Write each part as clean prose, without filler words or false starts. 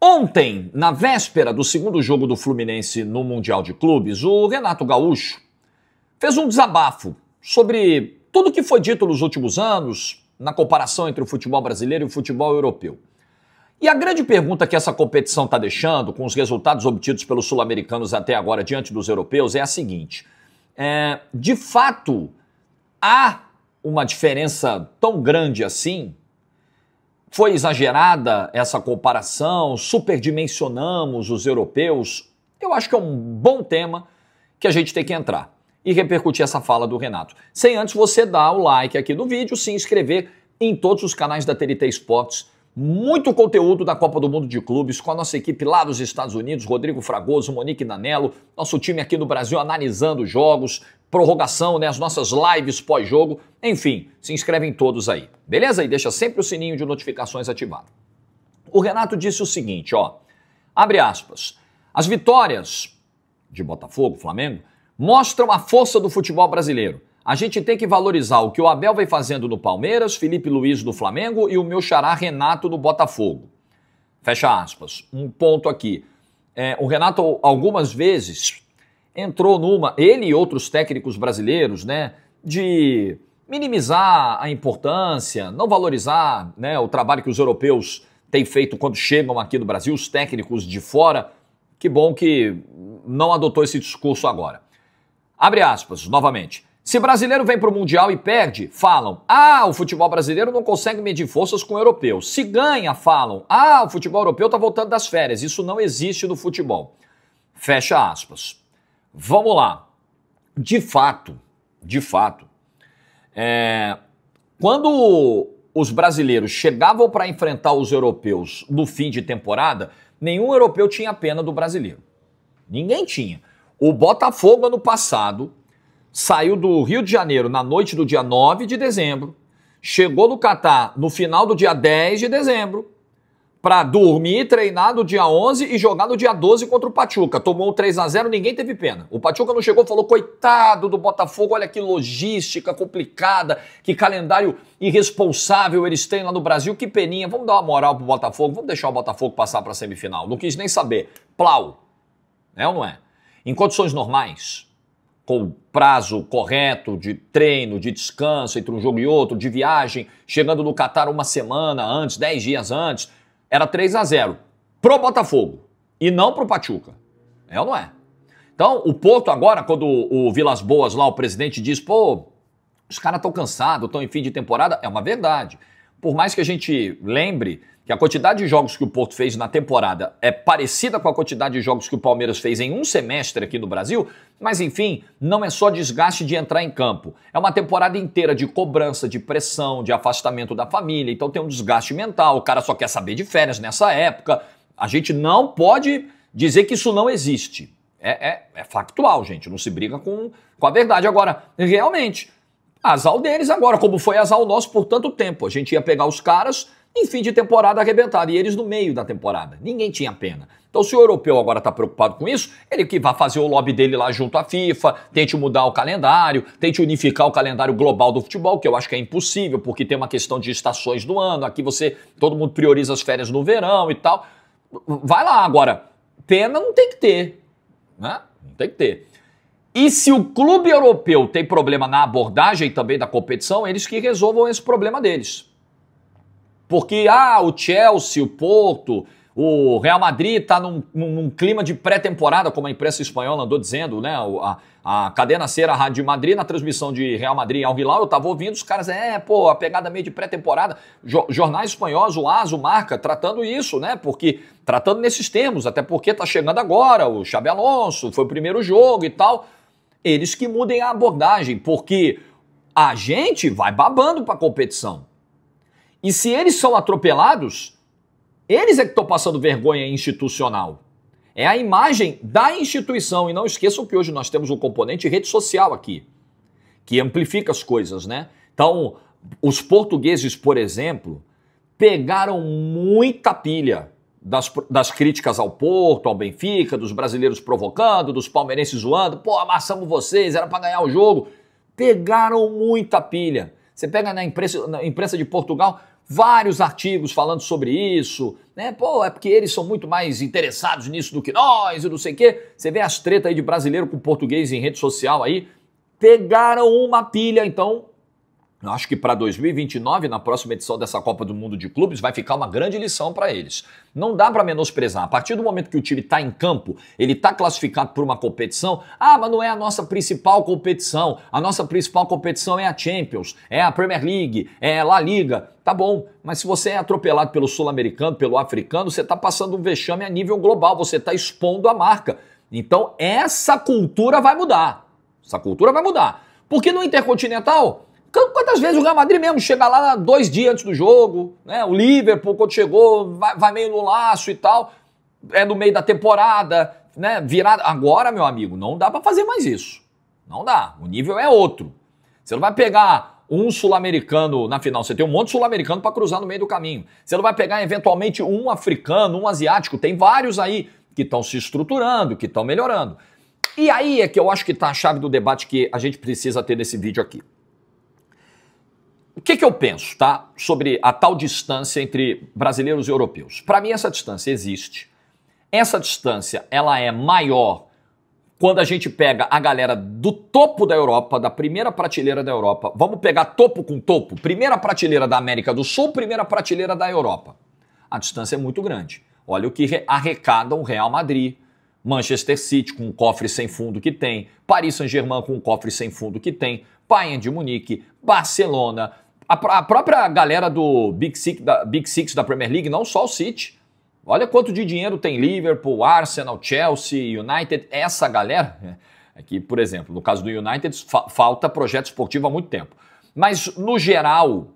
Ontem, na véspera do segundo jogo do Fluminense no Mundial de Clubes, o Renato Gaúcho fez um desabafo sobre tudo que foi dito nos últimos anos na comparação entre o futebol brasileiro e o futebol europeu. E a grande pergunta que essa competição está deixando, com os resultados obtidos pelos sul-americanos até agora diante dos europeus, é a seguinte: de fato, há uma diferença tão grande assim? Foi exagerada essa comparação? Superdimensionamos os europeus? Eu acho que é um bom tema que a gente tem que entrar e repercutir essa fala do Renato. Sem antes você dar o like aqui no vídeo, se inscrever em todos os canais da TNT Esportes. Muito conteúdo da Copa do Mundo de Clubes com a nossa equipe lá dos Estados Unidos, Rodrigo Fragoso, Monique Nanello, nosso time aqui no Brasil analisando jogos, prorrogação, né, as nossas lives pós-jogo, enfim, se inscrevem todos aí, beleza? E deixa sempre o sininho de notificações ativado. O Renato disse o seguinte, ó, abre aspas, as vitórias de Botafogo, Flamengo, mostram a força do futebol brasileiro. A gente tem que valorizar o que o Abel vem fazendo no Palmeiras, Felipe Luiz no Flamengo e o meu xará Renato no Botafogo. Fecha aspas. Um ponto aqui. O Renato algumas vezes entrou numa, ele e outros técnicos brasileiros, né, de minimizar a importância, não valorizar, né, o trabalho que os europeus têm feito quando chegam aqui no Brasil, os técnicos de fora. Que bom que não adotou esse discurso agora. Abre aspas, novamente. Se brasileiro vem para o Mundial e perde, falam, o futebol brasileiro não consegue medir forças com o europeu. Se ganha, falam, o futebol europeu está voltando das férias. Isso não existe no futebol. Fecha aspas. Vamos lá. De fato, quando os brasileiros chegavam para enfrentar os europeus no fim de temporada, nenhum europeu tinha pena do brasileiro. Ninguém tinha. O Botafogo, ano passado, saiu do Rio de Janeiro na noite do dia 9 de dezembro, chegou no Catar no final do dia 10 de dezembro, para dormir, treinar no dia 11 e jogar no dia 12 contra o Pachuca. Tomou um 3-0, ninguém teve pena. O Pachuca não chegou e falou, coitado do Botafogo, olha que logística complicada, que calendário irresponsável eles têm lá no Brasil, que peninha, vamos dar uma moral pro Botafogo, vamos deixar o Botafogo passar para a semifinal. Não quis nem saber. Plau. É ou não é? Em condições normais, com o prazo correto de treino, de descanso entre um jogo e outro, de viagem, chegando no Catar uma semana antes, 10 dias antes, era 3-0 pro Botafogo e não pro Pachuca. É ou não é? Então, o Porto agora, quando o Vilas Boas lá, o presidente diz, os caras estão cansados, estão em fim de temporada, é uma verdade. Por mais que a gente lembre que a quantidade de jogos que o Porto fez na temporada é parecida com a quantidade de jogos que o Palmeiras fez em um semestre aqui no Brasil, mas enfim, não é só desgaste de entrar em campo. É uma temporada inteira de cobrança, de pressão, de afastamento da família, então tem um desgaste mental, o cara só quer saber de férias nessa época. A gente não pode dizer que isso não existe. É factual, gente, não se briga com a verdade. Agora, realmente, azar deles agora, como foi azar o nosso por tanto tempo. A gente ia pegar os caras em fim de temporada arrebentado, e eles no meio da temporada. Ninguém tinha pena. Então, se o europeu agora está preocupado com isso, ele que vai fazer o lobby dele lá junto à FIFA, tente mudar o calendário, tente unificar o calendário global do futebol, que eu acho que é impossível, porque tem uma questão de estações do ano, aqui todo mundo prioriza as férias no verão e tal. Vai lá agora. Pena não tem que ter, né? Não tem que ter. E se o clube europeu tem problema na abordagem também da competição, eles que resolvam esse problema deles. Porque, o Chelsea, o Porto, o Real Madrid está num clima de pré-temporada, como a imprensa espanhola andou dizendo, né? A cadena Ser, a Rádio de Madrid, na transmissão de Real Madrid e Al Hilal, eu estava ouvindo os caras, a pegada meio de pré-temporada. Jornais espanhóis, o AS, o Marca, tratando isso, né? Tratando nesses termos, até porque está chegando agora, o Xabi Alonso, foi o primeiro jogo e tal. Eles que mudem a abordagem, porque a gente vai babando para a competição. E se eles são atropelados, eles é que estão passando vergonha institucional. É a imagem da instituição. E não esqueçam que hoje nós temos um componente rede social aqui, que amplifica as coisas, né? Então, os portugueses, por exemplo, pegaram muita pilha das críticas ao Porto, ao Benfica, dos brasileiros provocando, dos palmeirenses zoando. Amassamos vocês, era para ganhar o jogo. Pegaram muita pilha. Você pega na imprensa de Portugal, vários artigos falando sobre isso, né? Pô, é porque eles são muito mais interessados nisso do que nós e não sei o quê. Você vê as tretas aí de brasileiro com português em rede social aí, pegaram uma pilha, então. Eu acho que para 2029, na próxima edição dessa Copa do Mundo de Clubes, vai ficar uma grande lição para eles. Não dá para menosprezar. A partir do momento que o time está em campo, ele está classificado por uma competição, mas não é a nossa principal competição. A nossa principal competição é a Champions, é a Premier League, é a La Liga. Tá bom, mas se você é atropelado pelo sul-americano, pelo africano, você está passando um vexame a nível global, você está expondo a marca. Então essa cultura vai mudar. Essa cultura vai mudar. Porque no Intercontinental... Quantas vezes o Real Madrid mesmo chega lá 2 dias antes do jogo, né? O Liverpool, quando chegou, vai meio no laço e tal, é no meio da temporada, né? Virada. Agora, meu amigo, não dá pra fazer mais isso. Não dá. O nível é outro. Você não vai pegar um sul-americano na final, você tem um monte de sul-americano pra cruzar no meio do caminho. Você não vai pegar, eventualmente, um africano, um asiático, tem vários aí que estão se estruturando, que estão melhorando. E aí é que eu acho que tá a chave do debate que a gente precisa ter nesse vídeo aqui. O que eu penso, tá, sobre a tal distância entre brasileiros e europeus? Para mim, essa distância existe. Essa distância, ela é maior quando a gente pega a galera do topo da Europa, da primeira prateleira da Europa. Vamos pegar topo com topo. Primeira prateleira da América do Sul, primeira prateleira da Europa. A distância é muito grande. Olha o que arrecadam o Real Madrid, Manchester City com um cofre sem fundo que tem, Paris Saint-Germain com um cofre sem fundo que tem, Bayern de Munique, Barcelona... A própria galera do Big Six da Premier League, não só o City. Olha quanto de dinheiro tem Liverpool, Arsenal, Chelsea, United. Essa galera, aqui, por exemplo, no caso do United, falta projeto esportivo há muito tempo. Mas, no geral,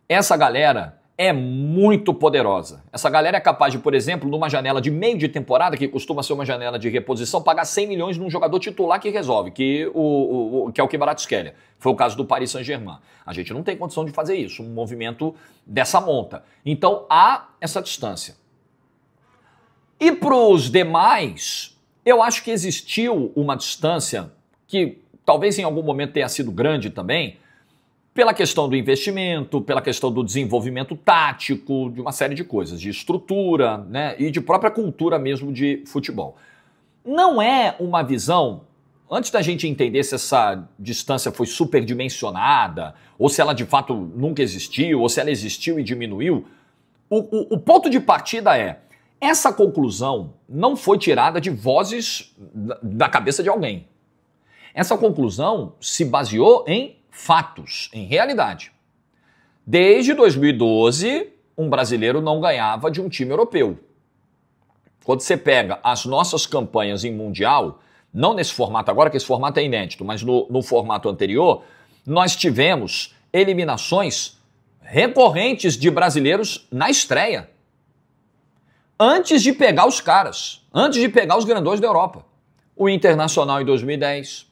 essa galera é muito poderosa. Essa galera é capaz de, por exemplo, numa janela de meio de temporada, que costuma ser uma janela de reposição, pagar 100 milhões num jogador titular que resolve, que é o Kvaratskhelia. Foi o caso do Paris Saint-Germain. A gente não tem condição de fazer isso, um movimento dessa monta. Então há essa distância. E para os demais, eu acho que existiu uma distância que talvez em algum momento tenha sido grande também, pela questão do investimento, pela questão do desenvolvimento tático, de uma série de coisas, de estrutura, né, e de própria cultura mesmo de futebol. Não é uma visão, antes da gente entender se essa distância foi superdimensionada, ou se ela de fato nunca existiu, ou se ela existiu e diminuiu, o ponto de partida é, essa conclusão não foi tirada de vozes da cabeça de alguém. Essa conclusão se baseou em fatos, em realidade. Desde 2012, um brasileiro não ganhava de um time europeu. Quando você pega as nossas campanhas em Mundial, não nesse formato agora, que esse formato é inédito, mas no formato anterior, nós tivemos eliminações recorrentes de brasileiros na estreia. Antes de pegar os caras, antes de pegar os grandões da Europa. O Internacional em 2010,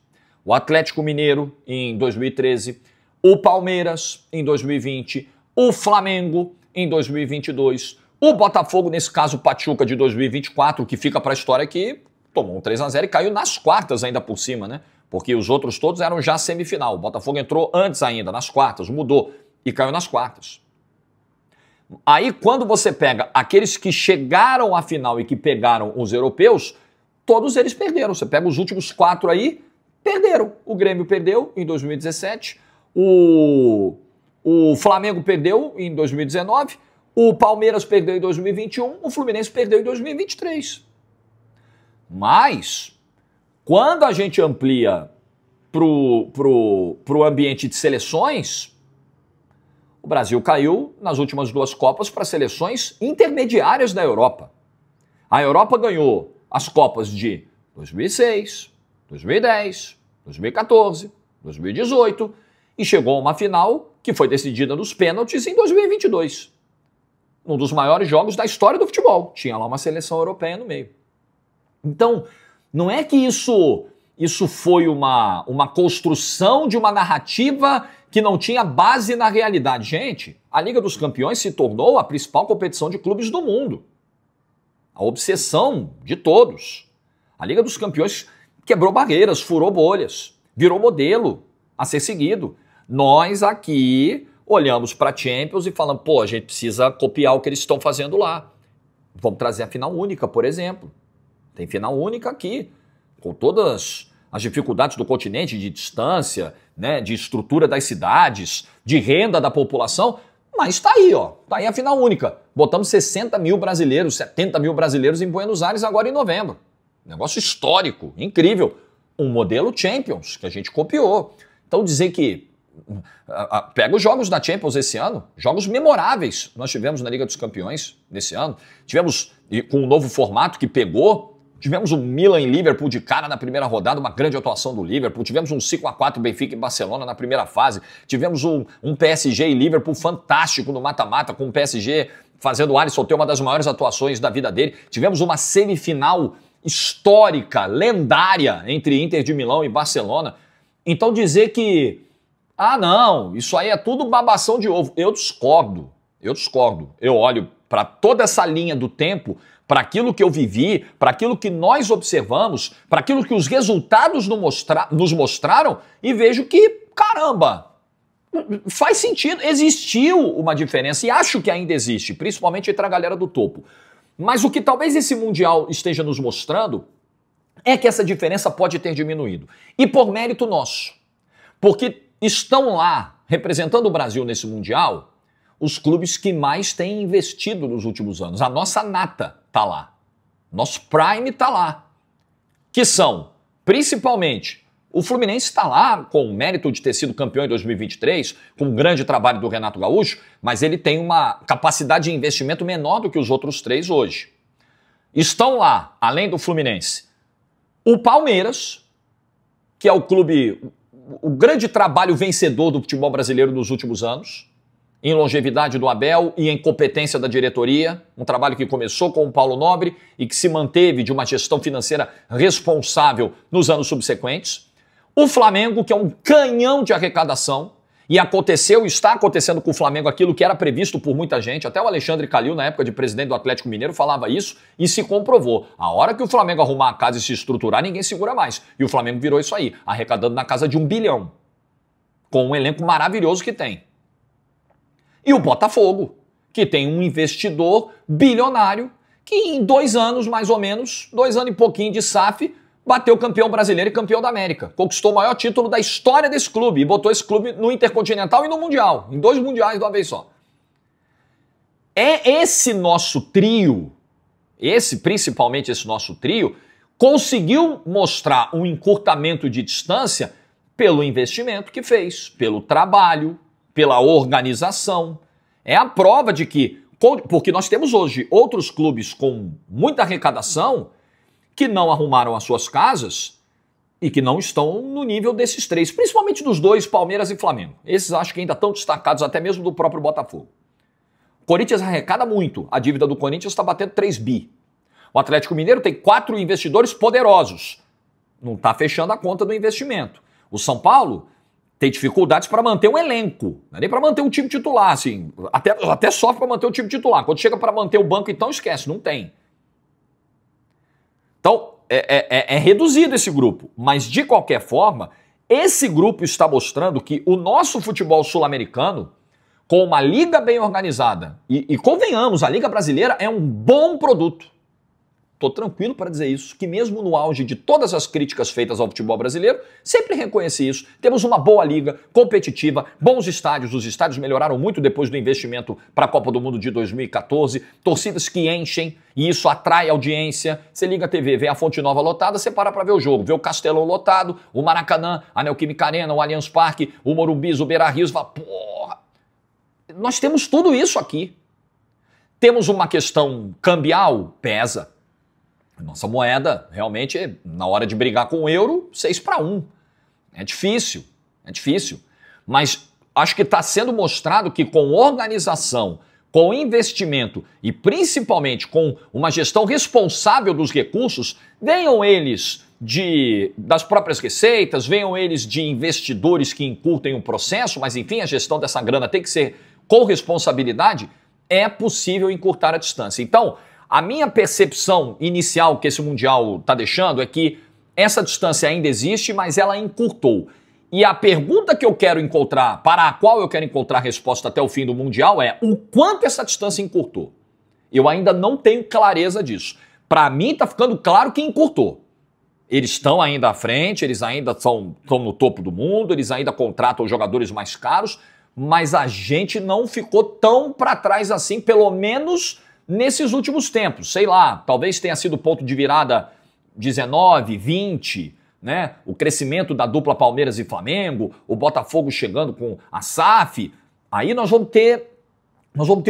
o Atlético Mineiro em 2013, o Palmeiras em 2020, o Flamengo em 2022, o Botafogo, nesse caso, o Pachuca de 2024, que fica para a história que tomou um 3-0 e caiu nas quartas ainda por cima, né? Porque os outros todos eram já semifinal. O Botafogo entrou antes ainda, nas quartas, mudou e caiu nas quartas. Aí, quando você pega aqueles que chegaram à final e que pegaram os europeus, todos eles perderam. Você pega os últimos 4 aí, perderam. O Grêmio perdeu em 2017, o Flamengo perdeu em 2019, o Palmeiras perdeu em 2021, o Fluminense perdeu em 2023. Mas, quando a gente amplia pro ambiente de seleções, o Brasil caiu nas últimas 2 Copas para seleções intermediárias da Europa. A Europa ganhou as Copas de 2006, 2010, 2014, 2018 e chegou a uma final que foi decidida nos pênaltis em 2022. Um dos maiores jogos da história do futebol. Tinha lá uma seleção europeia no meio. Então, não é que isso foi uma construção de uma narrativa que não tinha base na realidade. Gente, a Liga dos Campeões se tornou a principal competição de clubes do mundo. A obsessão de todos. A Liga dos Campeões quebrou barreiras, furou bolhas, virou modelo a ser seguido. Nós aqui, olhamos para a Champions e falamos, pô, a gente precisa copiar o que eles estão fazendo lá. Vamos trazer a final única, por exemplo. Tem final única aqui, com todas as dificuldades do continente, de distância, né, de estrutura das cidades, de renda da população, mas tá aí, ó, tá aí a final única. Botamos 60 mil brasileiros, 70 mil brasileiros em Buenos Aires agora em novembro. Negócio histórico, incrível. Um modelo Champions que a gente copiou. Então dizer que pega os jogos da Champions esse ano, jogos memoráveis nós tivemos na Liga dos Campeões nesse ano. Tivemos com um novo formato que pegou. Tivemos um Milan e Liverpool de cara na primeira rodada, uma grande atuação do Liverpool. Tivemos um 5-4 Benfica e Barcelona na primeira fase. Tivemos um PSG e Liverpool fantástico no mata-mata, com o PSG fazendo o Alisson ter uma das maiores atuações da vida dele. Tivemos uma semifinal histórica, lendária, entre Inter de Milão e Barcelona. Então dizer que, não, isso aí é tudo babação de ovo. Eu discordo. Eu olho para toda essa linha do tempo, para aquilo que eu vivi, para aquilo que nós observamos, para aquilo que os resultados nos mostraram e vejo que, caramba, faz sentido, existiu uma diferença e acho que ainda existe, principalmente entre a galera do topo. Mas o que talvez esse Mundial esteja nos mostrando é que essa diferença pode ter diminuído. E por mérito nosso, porque estão lá representando o Brasil nesse Mundial os clubes que mais têm investido nos últimos anos. A nossa nata tá lá. Nosso prime tá lá. Que são, principalmente, o Fluminense está lá com o mérito de ter sido campeão em 2023, com um grande trabalho do Renato Gaúcho, mas ele tem uma capacidade de investimento menor do que os outros três hoje. Estão lá, além do Fluminense, o Palmeiras, que é o clube, o grande trabalho vencedor do futebol brasileiro nos últimos anos, em longevidade do Abel e em competência da diretoria, um trabalho que começou com o Paulo Nobre e que se manteve de uma gestão financeira responsável nos anos subsequentes. O Flamengo, que é um canhão de arrecadação, e está acontecendo com o Flamengo aquilo que era previsto por muita gente, até o Alexandre Calil, na época de presidente do Atlético Mineiro, falava isso e se comprovou. A hora que o Flamengo arrumar a casa e se estruturar, ninguém segura mais. E o Flamengo virou isso aí, arrecadando na casa de 1 bilhão, com um elenco maravilhoso que tem. E o Botafogo, que tem um investidor bilionário que em 2 anos, mais ou menos, 2 anos e pouquinho de SAF, bateu campeão brasileiro e campeão da América. Conquistou o maior título da história desse clube e botou esse clube no Intercontinental e no Mundial, em 2 mundiais de uma vez só. É esse nosso trio, principalmente esse nosso trio, conseguiu mostrar um encurtamento de distância pelo investimento que fez, pelo trabalho, pela organização. É a prova de que, porque nós temos hoje outros clubes com muita arrecadação que não arrumaram as suas casas e que não estão no nível desses três, principalmente dos 2, Palmeiras e Flamengo. Esses acho que ainda estão destacados até mesmo do próprio Botafogo. O Corinthians arrecada muito. A dívida do Corinthians está batendo 3 bi. O Atlético Mineiro tem 4 investidores poderosos. Não está fechando a conta do investimento. O São Paulo tem dificuldades para manter um elenco, não é nem para manter um time titular, assim, até sofre para manter o time titular. Quando chega para manter o banco, então esquece, não tem. Então, é reduzido esse grupo, mas de qualquer forma, esse grupo está mostrando que o nosso futebol sul-americano, com uma liga bem organizada, e convenhamos, a Liga Brasileira é um bom produto. Estou tranquilo para dizer isso, que mesmo no auge de todas as críticas feitas ao futebol brasileiro, sempre reconheci isso. Temos uma boa liga, competitiva, bons estádios. Os estádios melhoraram muito depois do investimento para a Copa do Mundo de 2014. Torcidas que enchem e isso atrai audiência. Você liga a TV, vê a Fonte Nova lotada, você para ver o jogo. Vê o Castelão lotado, o Maracanã, a Neoquímica Arena, o Allianz Parque, o Morumbi, o Beira-Rio. Você fala, porra, nós temos tudo isso aqui. Temos uma questão cambial, pesa. Nossa moeda, realmente, na hora de brigar com o euro, 6-1. É difícil. Mas acho que está sendo mostrado que com organização, com investimento e principalmente com uma gestão responsável dos recursos, venham eles das próprias receitas, venham eles de investidores que encurtem o processo, mas enfim, a gestão dessa grana tem que ser com responsabilidade, é possível encurtar a distância. Então, a minha percepção inicial que esse Mundial está deixando é que essa distância ainda existe, mas ela encurtou. E a pergunta que eu quero encontrar, para a qual eu quero encontrar resposta até o fim do Mundial é o quanto essa distância encurtou. Eu ainda não tenho clareza disso. Para mim está ficando claro que encurtou. Eles estão ainda à frente, eles ainda estão no topo do mundo, eles ainda contratam jogadores mais caros, mas a gente não ficou tão para trás assim, pelo menos nesses últimos tempos. Sei lá, talvez tenha sido ponto de virada 19, 20, né? O crescimento da dupla Palmeiras e Flamengo, o Botafogo chegando com a SAF. Aí nós vamos ter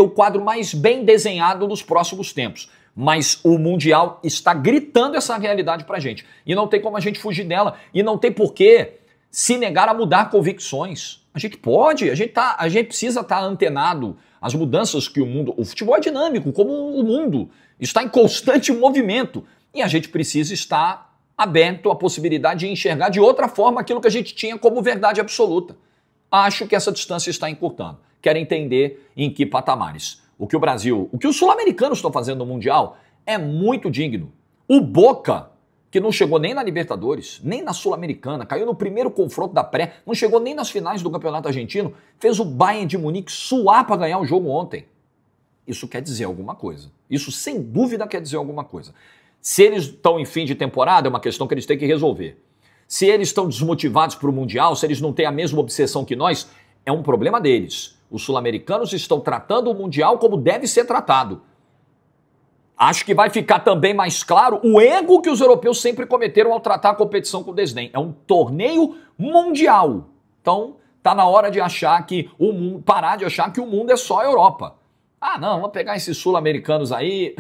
o quadro mais bem desenhado nos próximos tempos. Mas o Mundial está gritando essa realidade pra gente. E não tem como a gente fugir dela. E não tem por que se negar a mudar convicções. A gente pode, a gente precisa estar antenado às mudanças que o mundo... O futebol é dinâmico, como o mundo. Está em constante movimento. E a gente precisa estar aberto à possibilidade de enxergar de outra forma aquilo que a gente tinha como verdade absoluta. Acho que essa distância está encurtando. Quero entender em que patamares. O que os sul-americanos estão fazendo no Mundial é muito digno. O Boca, que não chegou nem na Libertadores, nem na Sul-Americana, caiu no primeiro confronto da pré, não chegou nem nas finais do Campeonato Argentino, fez o Bayern de Munique suar para ganhar o jogo ontem. Isso quer dizer alguma coisa. Isso, sem dúvida, quer dizer alguma coisa. Se eles estão em fim de temporada, é uma questão que eles têm que resolver. Se eles estão desmotivados para o Mundial, se eles não têm a mesma obsessão que nós, é um problema deles. Os sul-americanos estão tratando o Mundial como deve ser tratado. Acho que vai ficar também mais claro o erro que os europeus sempre cometeram ao tratar a competição com desdém. É um torneio mundial. Então, tá na hora de achar que parar de achar que o mundo é só a Europa. Ah, não, vamos pegar esses sul-americanos aí.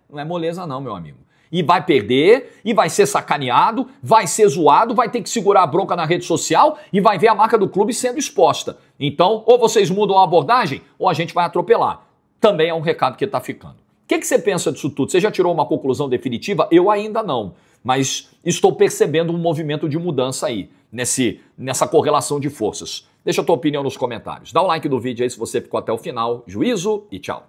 Não é moleza não, meu amigo. E vai perder, e vai ser sacaneado, vai ser zoado, vai ter que segurar a bronca na rede social e vai ver a marca do clube sendo exposta. Então, ou vocês mudam a abordagem, ou a gente vai atropelar. Também é um recado que está ficando. O que você pensa disso tudo? Você já tirou uma conclusão definitiva? Eu ainda não, mas estou percebendo um movimento de mudança aí, nessa correlação de forças. Deixa a tua opinião nos comentários. Dá um like no vídeo aí se você ficou até o final. Juízo e tchau.